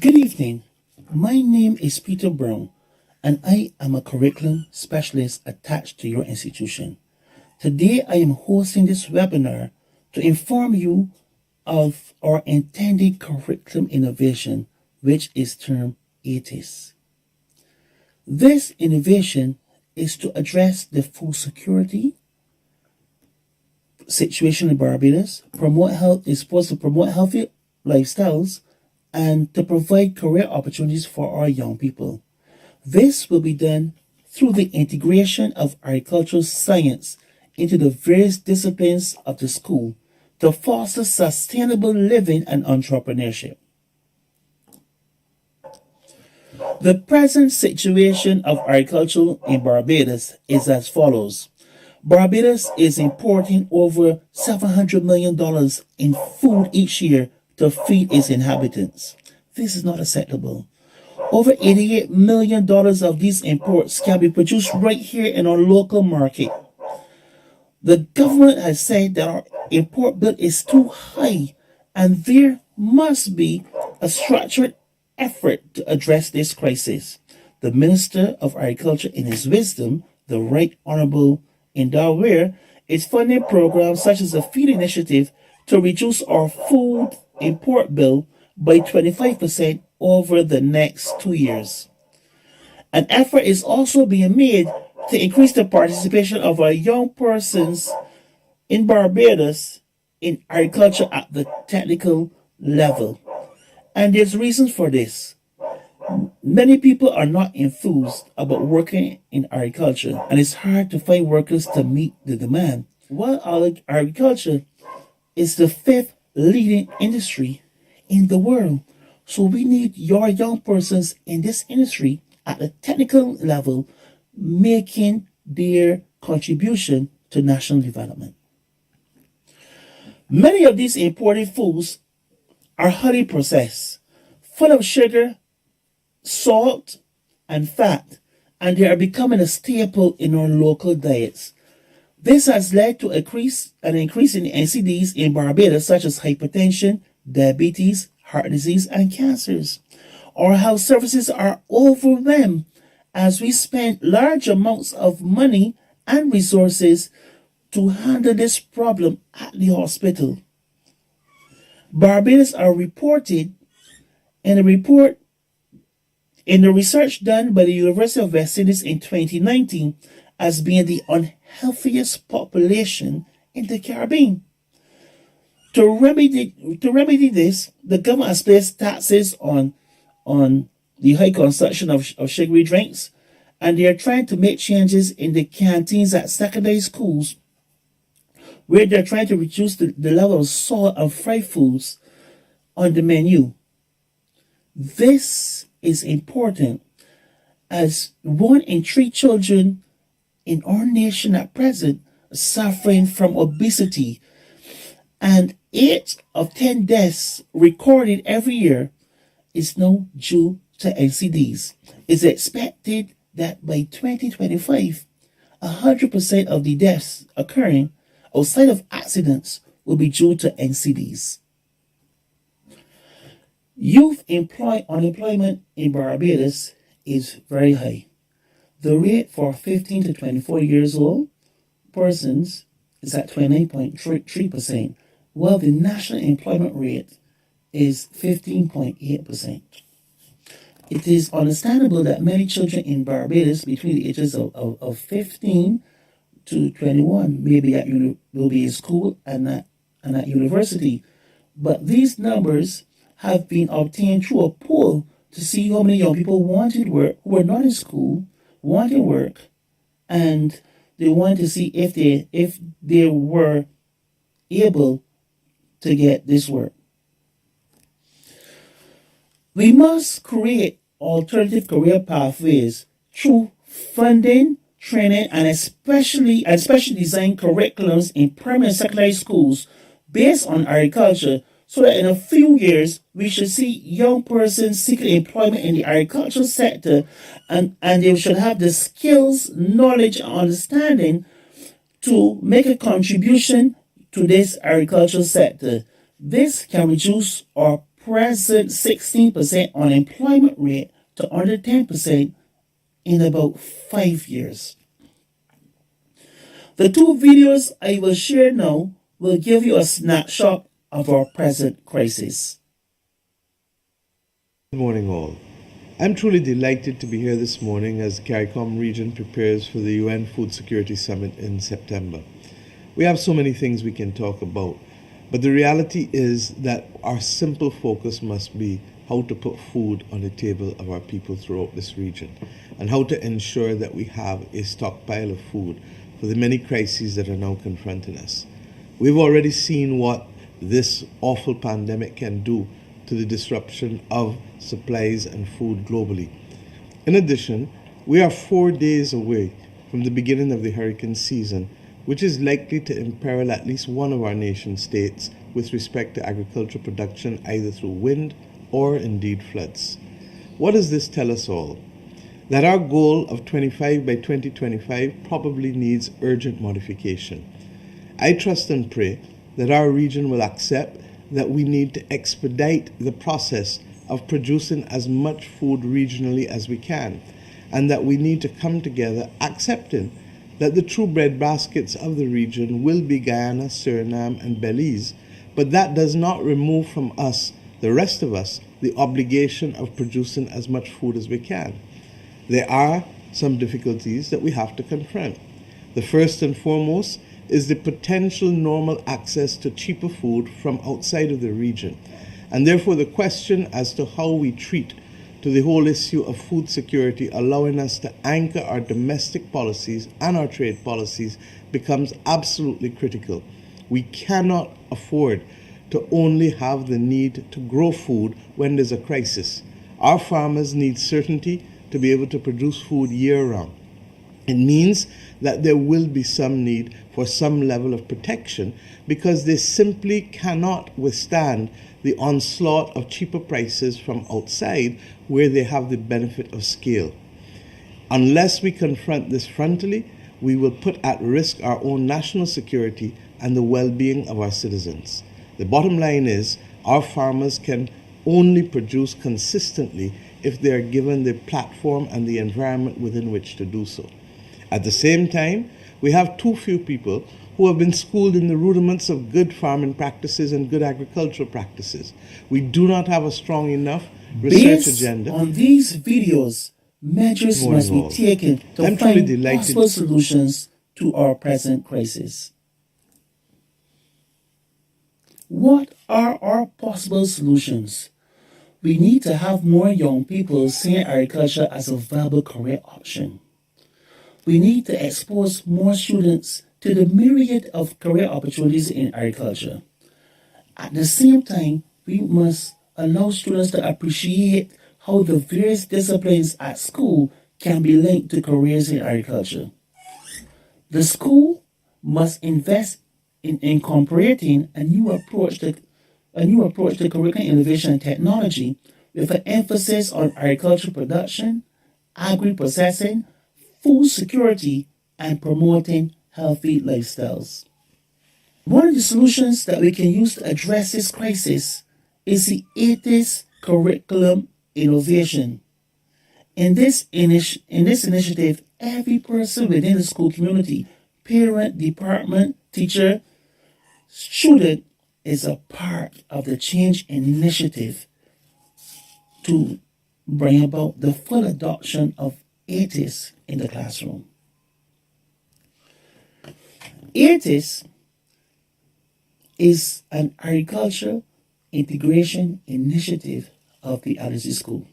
Good evening. My name is Peter Browne, and I am a curriculum specialist attached to your institution. Today, I am hosting this webinar to inform you of our intended curriculum innovation, which is termed ATIS. This innovation is to address the food security situation in Barbados, is supposed to promote healthy lifestyles, and to provide career opportunities for our young people. This will be done through the integration of agricultural science into the various disciplines of the school to foster sustainable living and entrepreneurship. The present situation of agriculture in Barbados is as follows. Barbados is importing over $700 million in food each year to feed its inhabitants. This is not acceptable. Over $88 million of these imports can be produced right here in our local market. The government has said that our import bill is too high, and there must be a structured effort to address this crisis. The Minister of Agriculture, in his wisdom, the Right Honorable Indaware, is funding programs such as the Feed Initiative to reduce our food import bill by 25% over the next 2 years. An effort is also being made to increase the participation of our young persons in Barbados in agriculture at the technical level. And there's reasons for this. Many people are not enthused about working in agriculture, and it's hard to find workers to meet the demand. While agriculture is the 5th leading industry in the world, so we need your young persons in this industry at the technical level making their contribution to national development. Many of these imported foods are highly processed, full of sugar, salt, and fat, and they are becoming a staple in our local diets. This has led to an increase in NCDs in Barbados, such as hypertension, diabetes, heart disease, and cancers. Our health services are overwhelmed as we spend large amounts of money and resources to handle this problem at the hospital. Barbados are reported in a report in the research done by the University of West Indies in 2019 as being the unhealthiest population in the Caribbean. To remedy this, the government has placed taxes on the high consumption of sugary drinks, and they are trying to make changes in the canteens at secondary schools, where they're trying to reduce the level of salt and fried foods on the menu. This is important, as 1 in 3 children in our nation at present are suffering from obesity, and 8 of 10 deaths recorded every year is now due to NCDs. It's expected that by 2025, 100% of the deaths occurring outside of accidents will be due to NCDs. Youth unemployment in Barbados is very high. The rate for 15 to 24 years old persons is at 29.3%, while the national employment rate is 15.8%. It is understandable that many children in Barbados between the ages of 15 to 21 will be in school and at university, but these numbers have been obtained through a poll to see how many young people wanted work, who were not in school, wanted work, and they wanted to see if they were able to get this work. We must create alternative career pathways through funding, training, and especially design curriculums in primary and secondary schools based on agriculture, so that in a few years we should see young persons seeking employment in the agricultural sector, and they should have the skills, knowledge, and understanding to make a contribution to this agricultural sector. This can reduce our present 16% unemployment rate to under 10% in about 5 years. The two videos I will share now will give you a snapshot of our present crisis. Good morning, all. I'm truly delighted to be here this morning as the CARICOM region prepares for the UN Food Security Summit in September. We have so many things we can talk about, but the reality is that our simple focus must be how to put food on the table of our people throughout this region, and how to ensure that we have a stockpile of food for the many crises that are now confronting us. We've already seen what this awful pandemic can do to the disruption of supplies and food globally. In addition, we are 4 days away from the beginning of the hurricane season, which is likely to imperil at least one of our nation states with respect to agricultural production, either through wind or indeed floods. What does this tell us all? That our goal of 25 by 2025 probably needs urgent modification. I trust and pray that our region will accept that we need to expedite the process of producing as much food regionally as we can, and that we need to come together accepting that the true breadbaskets of the region will be Guyana, Suriname, and Belize, but that does not remove from us, the rest of us, the obligation of producing as much food as we can. There are some difficulties that we have to confront. The first and foremost is the potential normal access to cheaper food from outside of the region, and therefore the question as to how we treat to the whole issue of food security, allowing us to anchor our domestic policies and our trade policies, becomes absolutely critical. We cannot afford to only have the need to grow food when there's a crisis. Our farmers need certainty to be able to produce food year-round. It means that there will be some need for some level of protection because they simply cannot withstand the onslaught of cheaper prices from outside where they have the benefit of scale. Unless we confront this frontally, we will put at risk our own national security and the well-being of our citizens. The bottom line is our farmers can only produce consistently if they are given the platform and the environment within which to do so. At the same time, we have too few people who have been schooled in the rudiments of good farming practices and good agricultural practices. We do not have a strong enough research agenda. On these videos, measures must be taken to find possible solutions to our present crisis. What are our possible solutions? We need to have more young people seeing agriculture as a viable career option. We need to expose more students to the myriad of career opportunities in agriculture. At the same time, we must allow students to appreciate how the various disciplines at school can be linked to careers in agriculture. The school must invest in incorporating a new approach to curriculum innovation and technology with an emphasis on agricultural production, agri-processing, food security, and promoting healthy lifestyles. One of the solutions that we can use to address this crisis is the ATIS curriculum innovation. In this initiative, every person within the school community, parent, department, teacher, student, is a part of the change initiative to bring about the full adoption of ATIS in the classroom. ATIS is an agriculture integration initiative of the LSE School.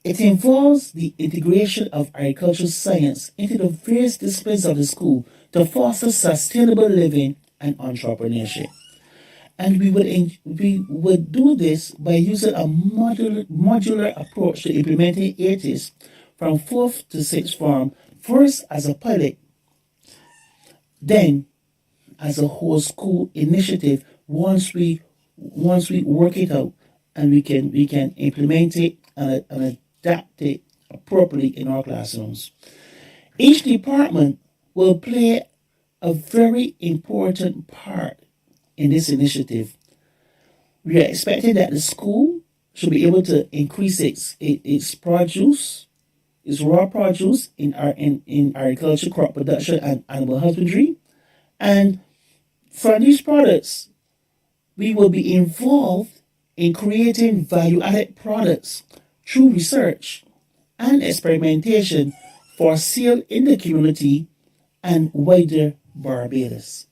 It involves the integration of agricultural science into the various disciplines of the school to foster sustainable living and entrepreneurship. And we would do this by using a modular approach to implementing ATIS from 4th to 6th form, first as a pilot, then as a whole school initiative once we work it out and we can implement it and adapt it appropriately in our classrooms. Each department will play a very important part in this initiative. We are expecting that the school should be able to increase its produce, its raw produce in agriculture, crop production, and animal husbandry. And from these products, we will be involved in creating value-added products through research and experimentation for sale in the community and wider Barbados.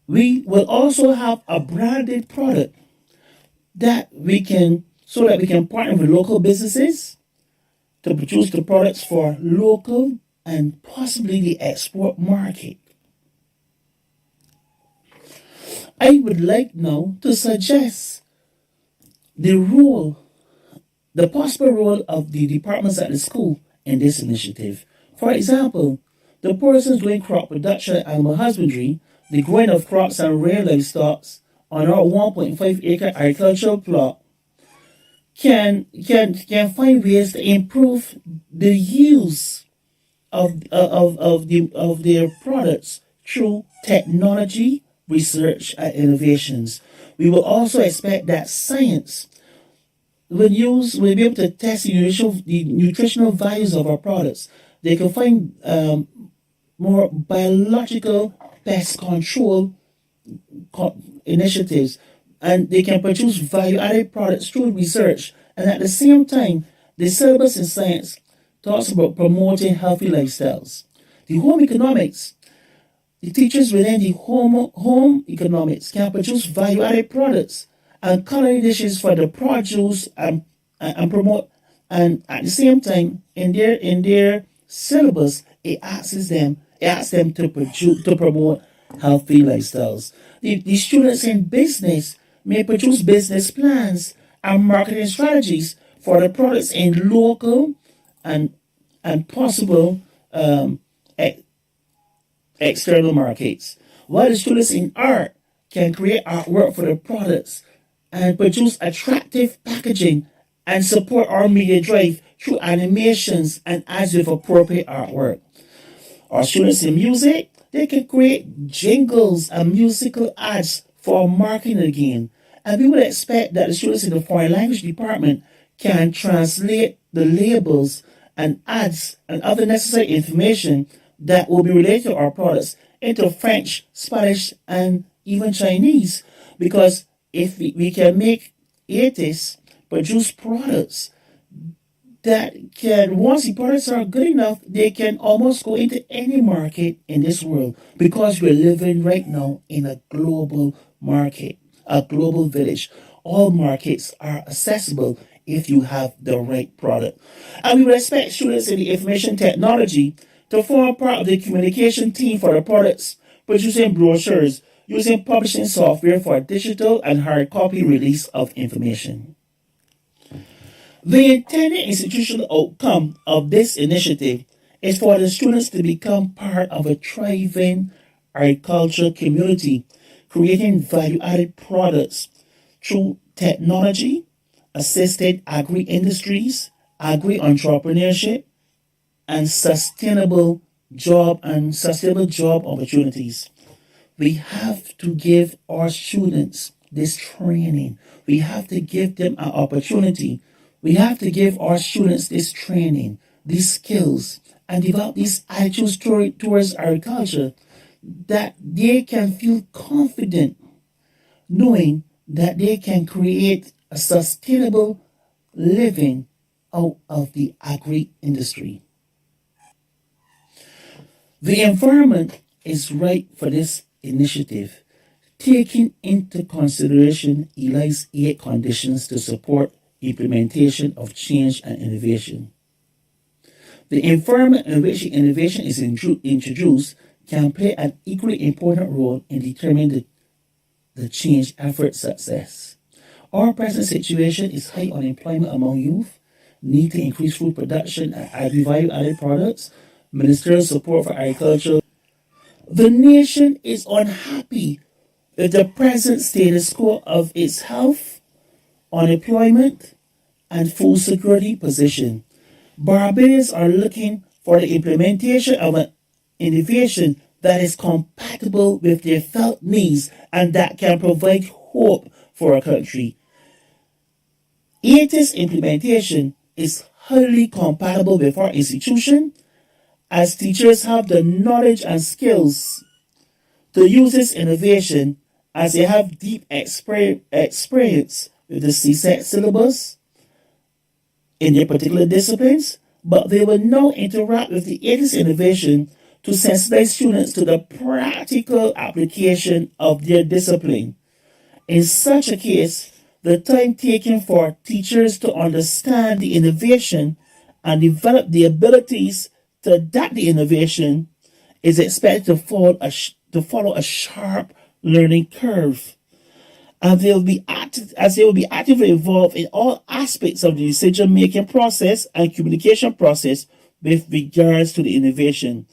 We will also have a branded product that we can partner with local businesses to produce the products for local and possibly the export market. I would like now to suggest the possible role of the departments at the school in this initiative. For example, the persons doing crop production and animal husbandry, the growing of crops and rearing livestock on our 1.5 acre agricultural plot can find ways to improve the use of their products through technology, research, and innovations. We will also expect that science will be able to test the nutritional values of our products. They can find more biological pest control initiatives, and they can produce value-added products through research. And at the same time, the syllabus in science talks about promoting healthy lifestyles. The home economics, the teachers within the home economics can produce value-added products and culinary dishes for the produce and promote. And at the same time, in their syllabus, it asks them to promote healthy lifestyles. The students in business may produce business plans and marketing strategies for the products in local and possible external markets, while the students in art can create artwork for the products and produce attractive packaging and support our media drive through animations and ads with appropriate artwork. Our students in music, they can create jingles and musical ads for marketing again. And we would expect that the students in the foreign language department can translate the labels and ads and other necessary information that will be related to our products into French, Spanish, and even Chinese. Because if we can make artists produce products that can, once the products are good enough, they can almost go into any market in this world, because we're living right now in a global market, a global village. All markets are accessible if you have the right product. And we would expect students in the information technology to form part of the communication team for the products, producing brochures, using publishing software for digital and hard copy release of information. The intended institutional outcome of this initiative is for the students to become part of a thriving agricultural community, creating value-added products through technology, assisted agri-industries, agri-entrepreneurship, and sustainable job opportunities. We have to give our students this training. We have to give them an opportunity. We have to give our students this training, these skills, and develop these attitudes towards agriculture, that they can feel confident knowing that they can create a sustainable living out of the agri-industry. The environment is right for this initiative, taking into consideration ELI's 8 conditions to support implementation of change and innovation. The environment in which the innovation is introduced can play an equally important role in determining the change effort's success. Our present situation is high unemployment among youth, need to increase food production and agri-value-added products, ministerial support for agriculture. The nation is unhappy with the present status quo of its health, unemployment, and food security position. Barbadians are looking for the implementation of an innovation that is compatible with their felt needs and that can provide hope for our country. ATIS implementation is highly compatible with our institution as teachers have the knowledge and skills to use this innovation as they have deep experience with the CSET syllabus in their particular disciplines, but they will now interact with the ATIS innovation to sensitize students to the practical application of their discipline. In such a case, the time taken for teachers to understand the innovation and develop the abilities to adapt the innovation is expected to follow a sharp learning curve. And they will be actively involved in all aspects of the decision-making process and communication process with regards to the innovation.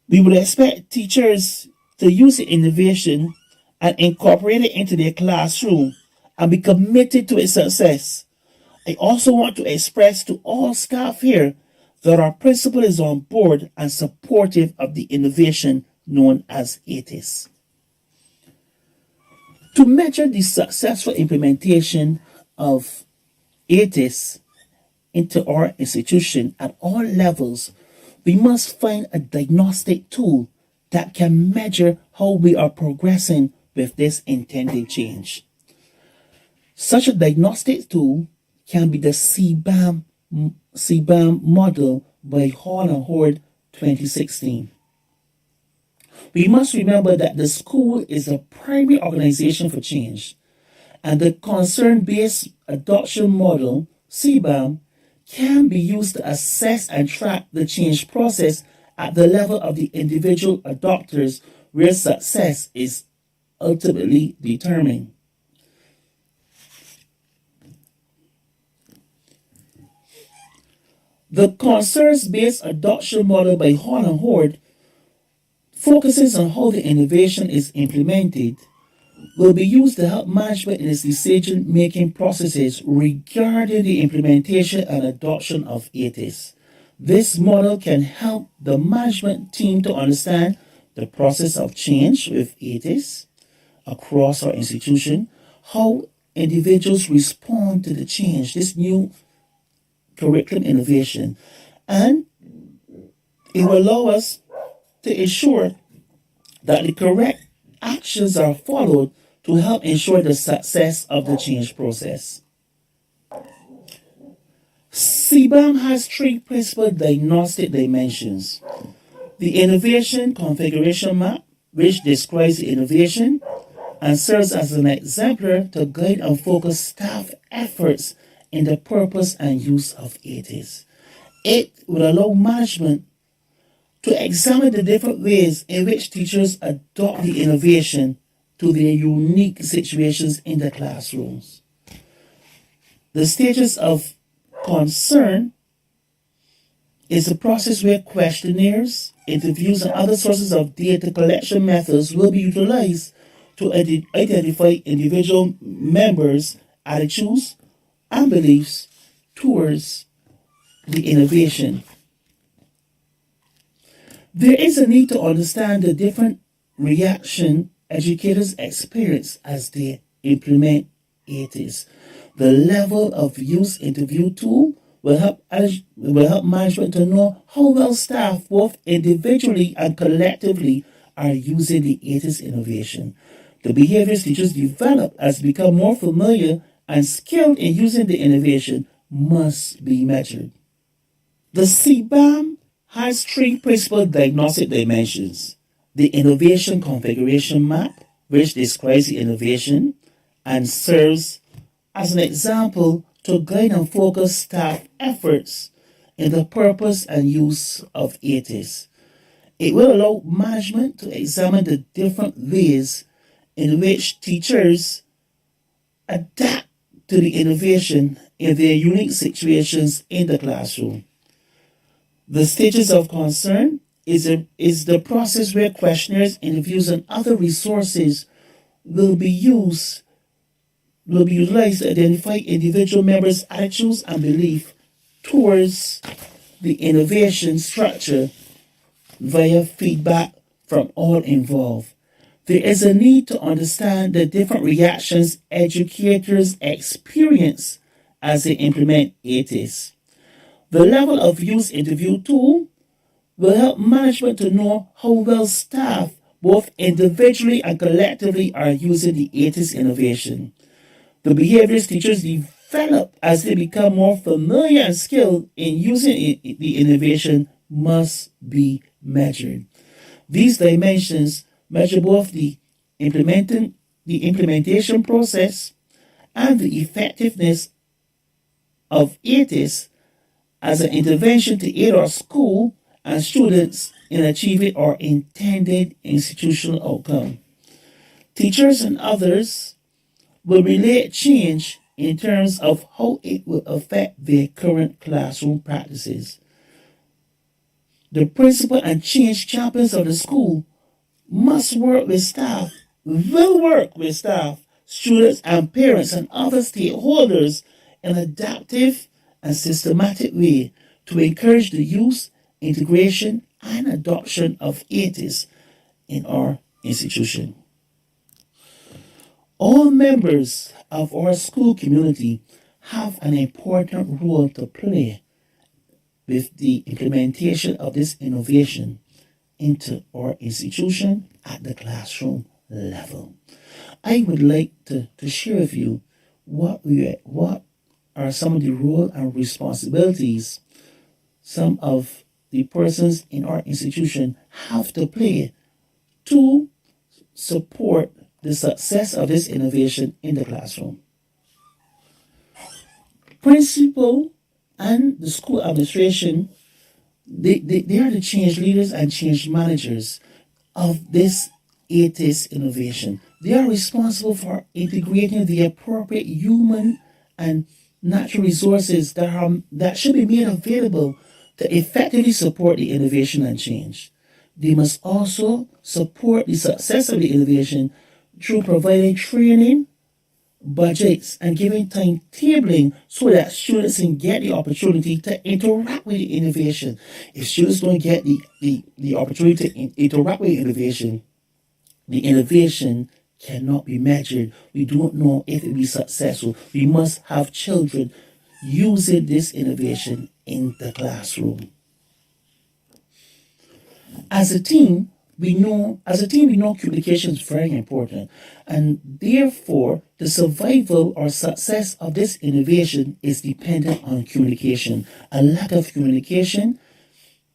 We would expect teachers to use the innovation and incorporate it into their classroom and be committed to its success. I also want to express to all staff here that our principal is on board and supportive of the innovation known as ATIS. To measure the successful implementation of ATIS into our institution at all levels, we must find a diagnostic tool that can measure how we are progressing with this intended change. Such a diagnostic tool can be the CBAM model by Hall and Horde 2016. We must remember that the school is a primary organization for change, and the concern-based adoption model, CBAM, can be used to assess and track the change process at the level of the individual adopters where success is ultimately determined. The concerns-based adoption model by Hall and Horde focuses on how the innovation is implemented, will be used to help management in its decision-making processes regarding the implementation and adoption of ATIS. This model can help the management team to understand the process of change with ATIS across our institution, how individuals respond to the change, this new curriculum innovation, and it will allow us to ensure that the correct actions are followed to help ensure the success of the change process. CBAM has three principal diagnostic dimensions: the innovation configuration map, which describes the innovation and serves as an exemplar to guide and focus staff efforts in the purpose and use of ATIS. It will allow management to examine the different ways in which teachers adopt the innovation to their unique situations in the classrooms. The stages of concern is a process where questionnaires, interviews, and other sources of data collection methods will be utilized to identify individual members' attitudes and beliefs towards the innovation. There is a need to understand the different reaction educators experience as they implement ATIS. The level of use interview tool will help management to know how well staff, both individually and collectively, are using the ATIS innovation. The behaviors teachers develop as they become more familiar and skilled in using the innovation must be measured. The CBAM has three principal diagnostic dimensions: the innovation configuration map, which describes the innovation and serves as an example to guide and focus staff efforts in the purpose and use of ATIS. It will allow management to examine the different ways in which teachers adapt to the innovation in their unique situations in the classroom. The stages of concern is the process where questionnaires, interviews, and other resources will be utilized to identify individual members' attitudes and belief towards the innovation structure via feedback from all involved. There is a need to understand the different reactions educators experience as they implement ATIS. The level of use interview tool will help management to know how well staff, both individually and collectively, are using the ATIS innovation. The behaviors teachers develop as they become more familiar and skilled in using the innovation must be measured. These dimensions measure both the implementation process and the effectiveness of ATIS as an intervention to aid our school and students in achieving our intended institutional outcome. Teachers and others will relate change in terms of how it will affect their current classroom practices. The principal and change champions of the school must work with staff, will work with staff, students, and parents and other stakeholders in an adaptive and systematic way to encourage the use, integration, and adoption of ATIS in our institution. All members of our school community have an important role to play with the implementation of this innovation into our institution at the classroom level. I would like to share with you what are some of the role and responsibilities some of the persons in our institution have to play to support the success of this innovation in the classroom. Principal and the school administration, they are the change leaders and change managers of this ATIS innovation. They are responsible for integrating the appropriate human and natural resources that should be made available to effectively support the innovation and change. They must also support the success of the innovation through providing training, budgets, and giving timetabling so that students can get the opportunity to interact with the innovation. If students don't get the opportunity to interact with the innovation cannot be measured. We don't know if it will be successful. We must have children using this innovation in the classroom. As a team, we know communication is very important, and therefore the survival or success of this innovation is dependent on communication. A lack of communication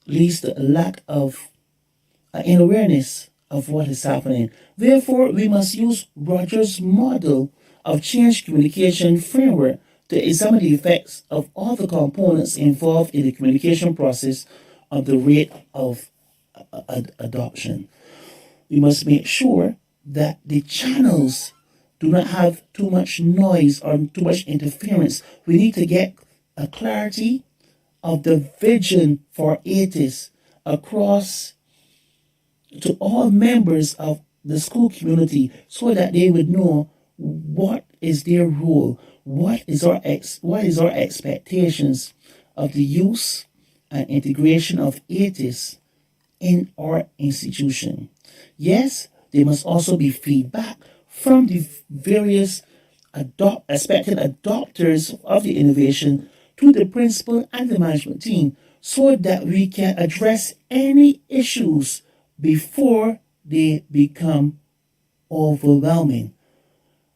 leads to a lack of awareness of what is happening. Therefore, we must use Rogers' model of change communication framework to examine the effects of all the components involved in the communication process on the rate of adoption. We must make sure that the channels do not have too much noise or too much interference. We need to get a clarity of the vision for ATIS across to all members of the school community so that they would know what is their role, what is our expectations of the use and integration of ATIS in our institution. Yes, there must also be feedback from the various expected adopters of the innovation to the principal and the management team so that we can address any issues before they become overwhelming.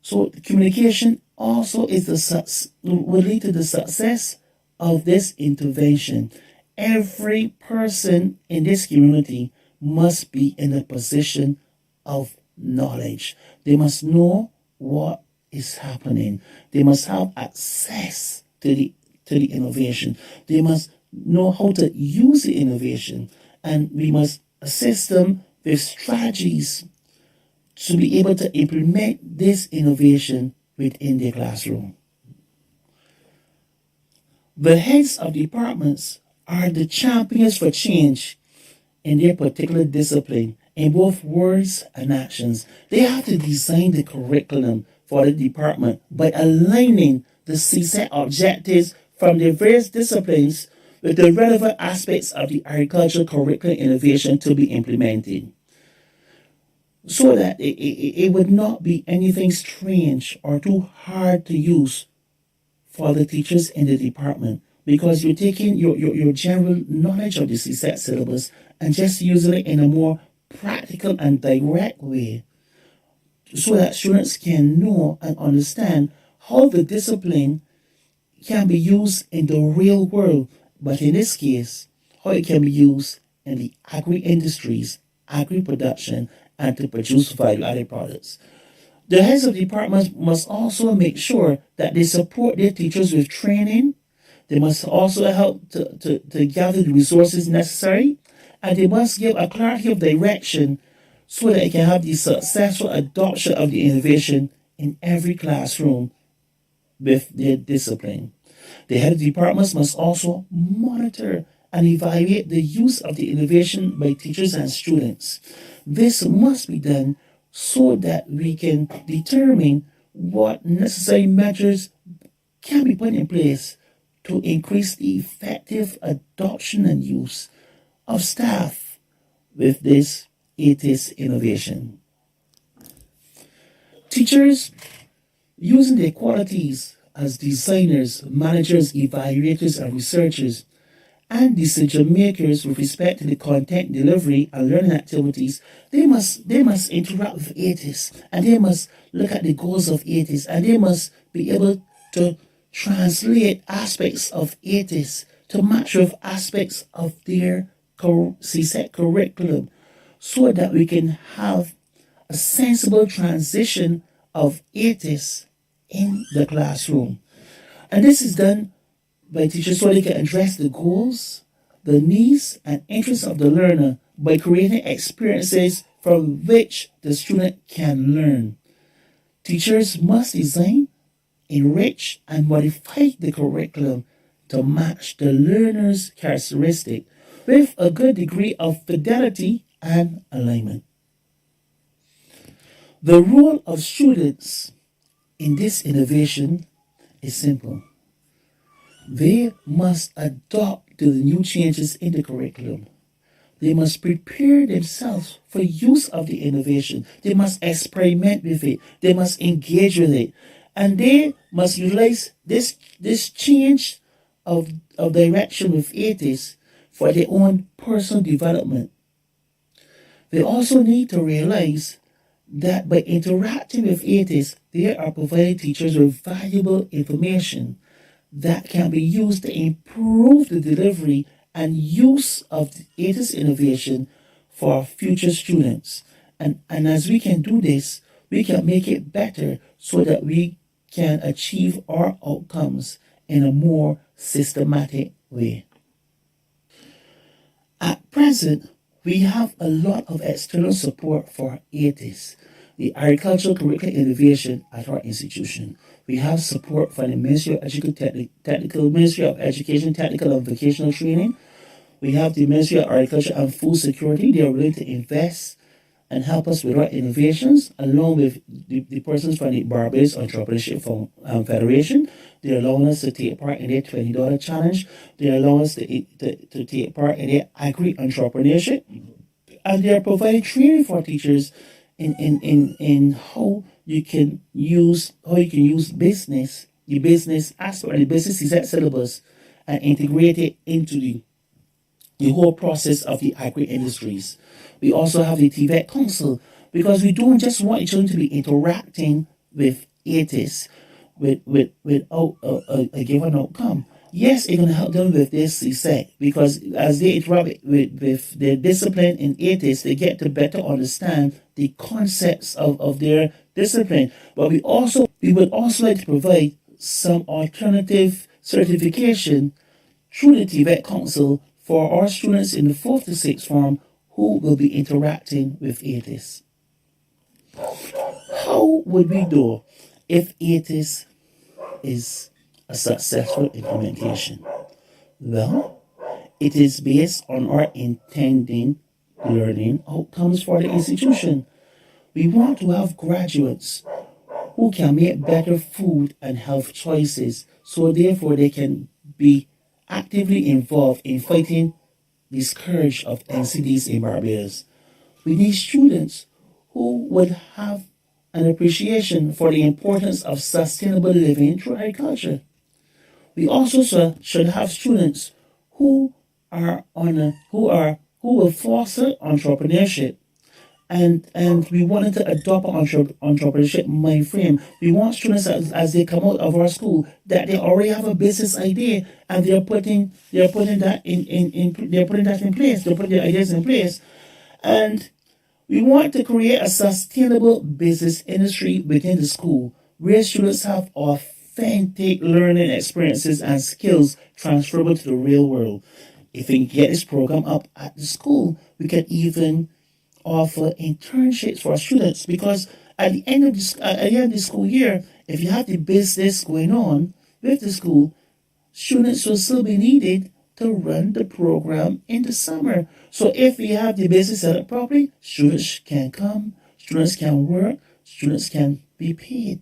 So communication also will lead to the success of this intervention. Every person in this community must be in a position of knowledge. They must know what is happening. They must have access to the innovation. They must know how to use the innovation, and we must assist them with strategies to be able to implement this innovation within their classroom. The heads of departments are the champions for change in their particular discipline in both words and actions. They have to design the curriculum for the department by aligning the CSET objectives from their various disciplines with the relevant aspects of the agricultural curriculum innovation to be implemented. so that it would not be anything strange or too hard to use for the teachers in the department, because you're taking your general knowledge of the CSET syllabus and just using it in a more practical and direct way so that students can know and understand how the discipline can be used in the real world, but in this case, how it can be used in the agri industries, agri production, and to produce value added products. The heads of departments must also make sure that they support their teachers with training. They must also help to gather the resources necessary, and they must give a clarity of direction so that they can have the successful adoption of the innovation in every classroom with their discipline. The head of departments must also monitor and evaluate the use of the innovation by teachers and students. This must be done so that we can determine what necessary measures can be put in place to increase the effective adoption and use of staff with this ATIS innovation. Teachers, using their qualities as designers, managers, evaluators, and researchers, and decision makers with respect to the content delivery and learning activities, they must interact with ATIS, and they must look at the goals of ATIS, and they must be able to translate aspects of ATIS to match with aspects of their CSET curriculum so that we can have a sensible transition of ATIS in the classroom. And this is done by teachers so they can address the goals, the needs, and interests of the learner by creating experiences from which the student can learn. Teachers must design, enrich, and modify the curriculum to match the learner's characteristic with a good degree of fidelity and alignment. The role of students in this innovation is simple. They must adapt to the new changes in the curriculum. They must prepare themselves for use of the innovation. They must experiment with it. They must engage with it. And they must utilize this change of direction with ATIS for their own personal development. They also need to realize that by interacting with ATIS, they are providing teachers with valuable information that can be used to improve the delivery and use of the ATIS innovation for future students. And as we can do this, we can make it better so that we can achieve our outcomes in a more systematic way. At present, we have a lot of external support for ATIS, the Agricultural Curricular Innovation at our institution. We have support from the Ministry of Education, Technical and Vocational Training. We have the Ministry of Agriculture and Food Security. They are willing to invest and help us with our innovations, along with the persons from the Barbados Entrepreneurship Federation. They're allowing us to take part in their $20 challenge. They're allowing us to take part in their agri-entrepreneurship. And they're providing training for teachers in how you can use business, the business aspect, or the business CSET syllabus, and integrate it into the whole process of the agri industries. We also have the TVET Council, because we don't just want the children to be interacting with ATIS without a given outcome. Yes, it's going to help them with this CSET, because as they interact with their discipline in ATIS, they get to better understand the concepts of their discipline. But we would also like to provide some alternative certification through the TVET Council for our students in the 4th to 6th form who will be interacting with ATIS. How would we know if ATIS is a successful implementation? Well, it is based on our intending learning outcomes for the institution. We want to have graduates who can make better food and health choices, so therefore they can be actively involved in fighting the scourge of NCDs in Barbados. We need students who would have an appreciation for the importance of sustainable living through agriculture. We also should have students who will foster entrepreneurship, and we wanted to adopt an entrepreneurship mind frame. We want students as they come out of our school that they already have a business idea and they're putting that in place. They're putting their ideas in place, and we want to create a sustainable business industry within the school where students have authentic learning experiences and skills transferable to the real world. If we can get this program up at the school, we can even offer internships for our students, because at the end of the school year, if you have the business going on with the school, students will still be needed to run the program in the summer. So if we have the business set up properly, students can come, students can work, students can be paid,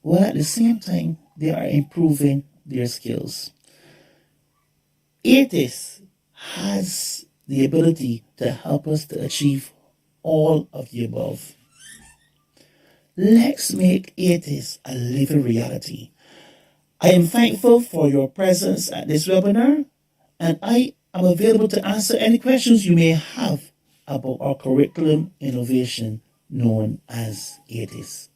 while at the same time they are improving their skills. ATIS has the ability to help us to achieve all of the above. Let's make ATIS a living reality. I am thankful for your presence at this webinar, and I am available to answer any questions you may have about our curriculum innovation known as ATIS.